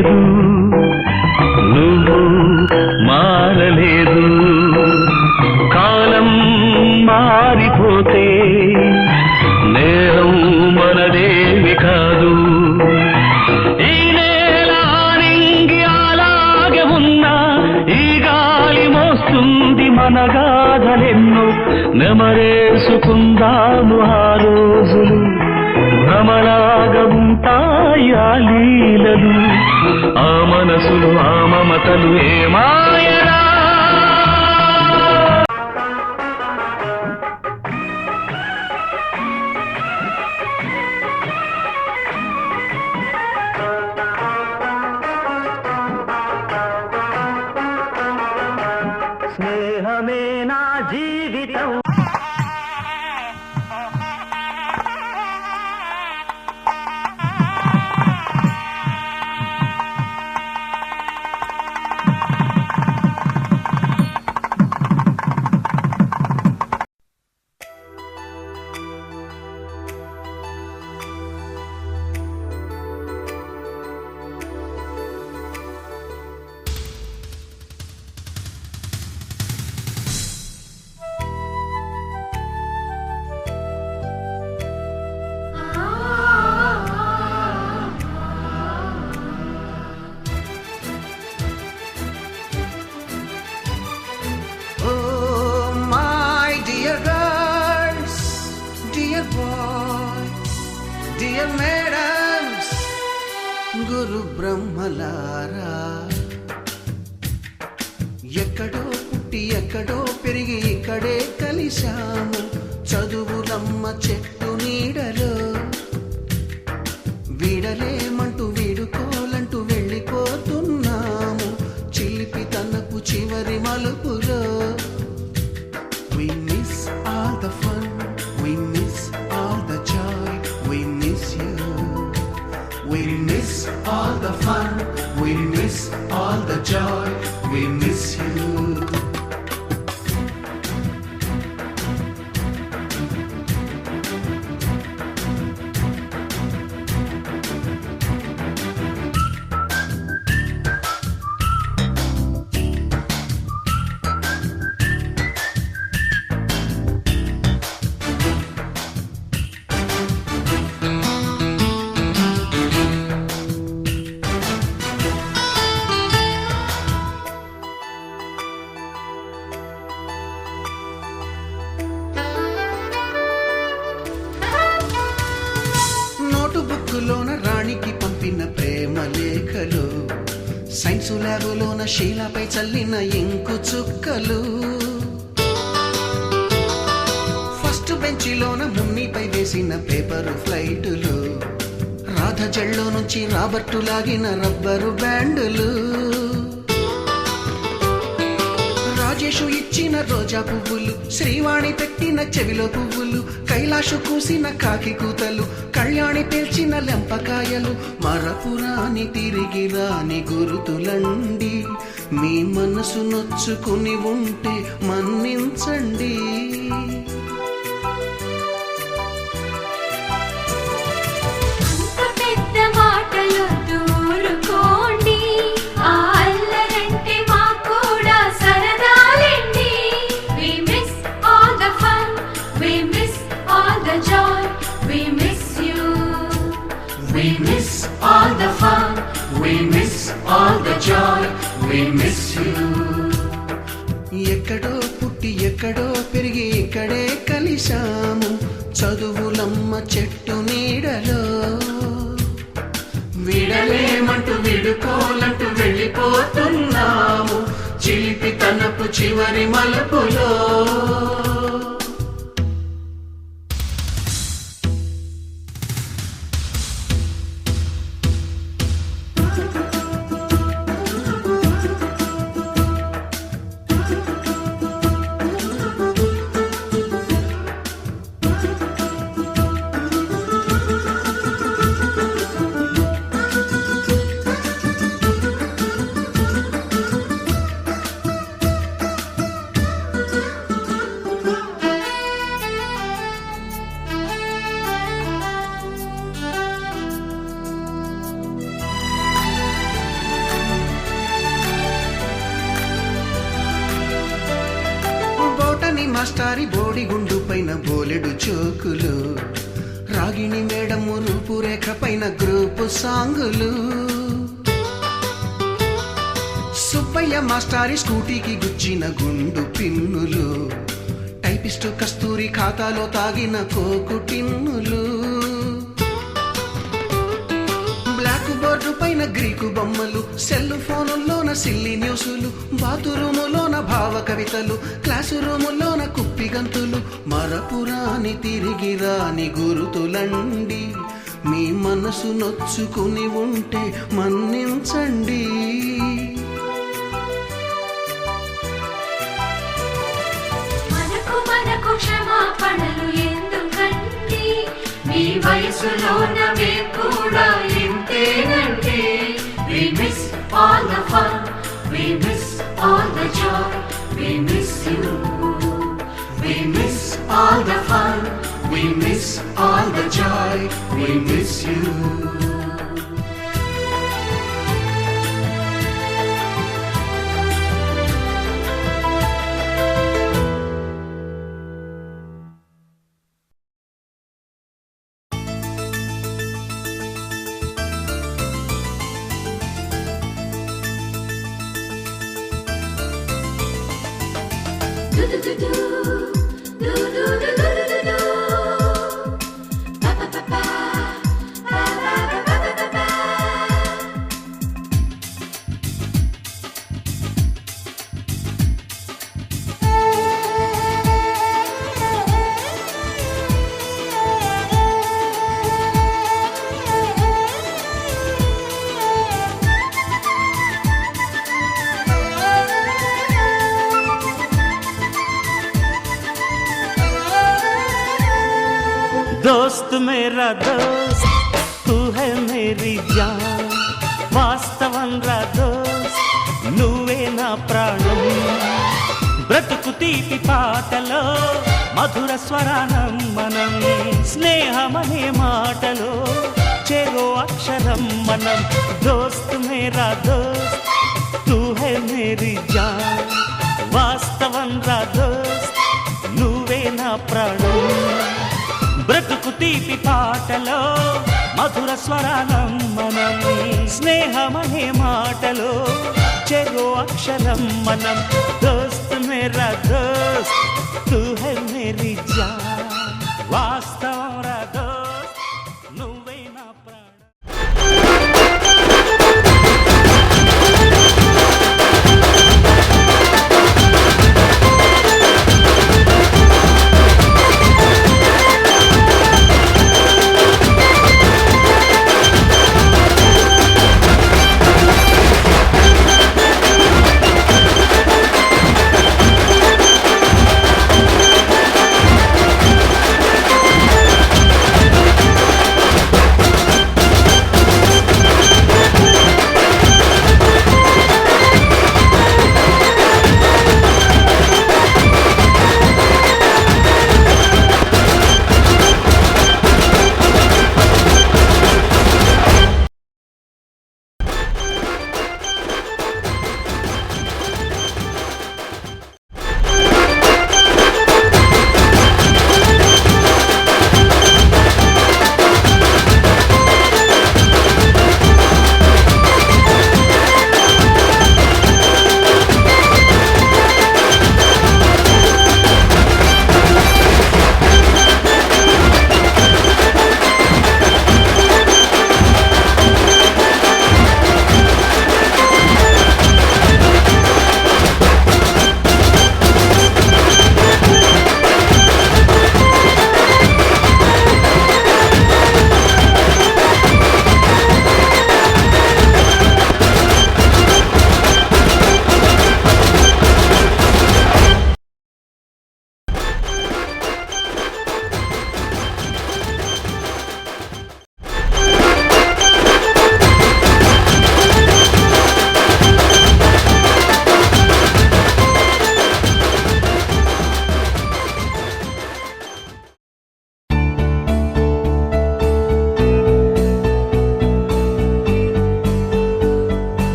లేదు, నువ్వు మారలేదు. కాలం మారిపోతే నేరం మనదేవి కాదు. ఈ నేల నింగి అలాగే ఉన్నా ఈ గాలి మోస్తుంది మన గాథలెన్నో. నెమరేసుకుందాము ఆ రోజులు, భ్రమలాగా ఉంటాయి ఆ లీలలు. ఆ మనసులు ఆ మమతలు ఏ మాయరా. స్నేహమే నా జీవితం. Dear madams, గురు బ్రహ్మలారా, ఎక్కడో పుట్టి ఎక్కడో పెరిగి ఇక్కడే కలిశాము. చదువులమ్మ చెట్టు నీడలో వీడలేమంటూ వీడుకోలంటూ వెళ్ళిపోతున్నాము. చిలిపి తనకు చివరి మలుపులో. We miss all the fun, we miss all the joy, we miss you. We miss all the fun, we miss all the joy, we miss you. బుక్కులోన రాణికి పంపిన ప్రేమ లేఖలు, సైన్సు ల్యాబులోన శీలపై చల్లిన ఇంకు చుక్కలు, ఫస్ట్ బెంచిలోన మున్నిపై వేసిన పేపరు ఫ్లైటులు, రాధ జల్లో నుంచి రాబర్టు లాగిన rubber బ్యాండులు, Rajesh ఇచ్చిన రోజా పువ్వులు, శ్రీవాణి పెట్టిన చెవిలో పువ్వులు, కైలాషు కూసిన కాకి కూతలు, కళ్యాణి పేల్చిన లెంపకాయలు, మరపురాని తిరిగి రాని గురుతులండి. మీ మనసు నొచ్చుకుని ఉంటే మన్నించండి. We miss all the fun, we miss all the joy, we miss you. ఎక్కడో పుట్టి ఎక్కడో పెరిగి ఇక్కడే కలిశాము. చదువులమ్మ చెట్టు నీడలో విడలేమంటూ విడుకోలంటూ వెళ్ళిపోతున్నాము. చిలిపి తనపు చివరి మలుపులో. మాస్టారి బోడిగుండు పైన బోలెడు చోకులు, రాగిణి మేడము రూపురేఖ పైన గ్రూపు సాంగులు, సుబ్బయ్య మాస్టారి స్కూటీకి గుచ్చిన గుండు పిన్నులు, టైపిస్టు కస్తూరి ఖాతాలో తాగిన కోకు టిన్నులు, బ్లాక్ బోర్డు పైన గ్రీకు బొమ్మలు, సెల్ ఫోనుల్లోన సిల్లి న్యూసులు, బాతురూములోన భావ కవితలు, క్లాసు రూములోన కుప్పి గంతులు, మరపురాని తిరిగి రాని గురుతులండి, మీ మనసు నొచ్చుకుని ఉంటే మన్నించండి. మనకు క్షమాపణలు ఎందుకండి, మీ వయసులోన మేము కూడా ఇంతేనండి. We miss all the fun, we miss all the joy, we miss you. We miss all the fun, we miss all the joy, we miss you. दोस्त मेरा दोस्त तू है मेरी जान, వాస్తవం రా దోస్త్ నువ్వే నా ప్రాణం, బ్రతుకు తీపి పాటలో మధుర స్వరానం మనం, స్నేహమనే మాటలో చెరో అక్షరం మనం. దోస్త్ మేరా దోస్త్ తూ హై మేరీ జాన్, వాస్తవం రా దోస్త్ నువ్వే నా ప్రాణం, బ్రతుకు తీపి పాటలో మధుర స్వరానం మనం, స్నేహమనే మాటలో చెరో అక్షరం మనం. దోస్త్ మేరా దోస్త్ తూ హై మేరీ జాన్, వాస్తవం రా దోస్త్ నువ్వే నా ప్రాణం.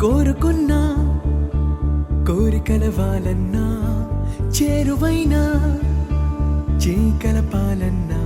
కోరుకున్నా కోరికల వాలన్నా చేరువైనా చేకల పాలన్నా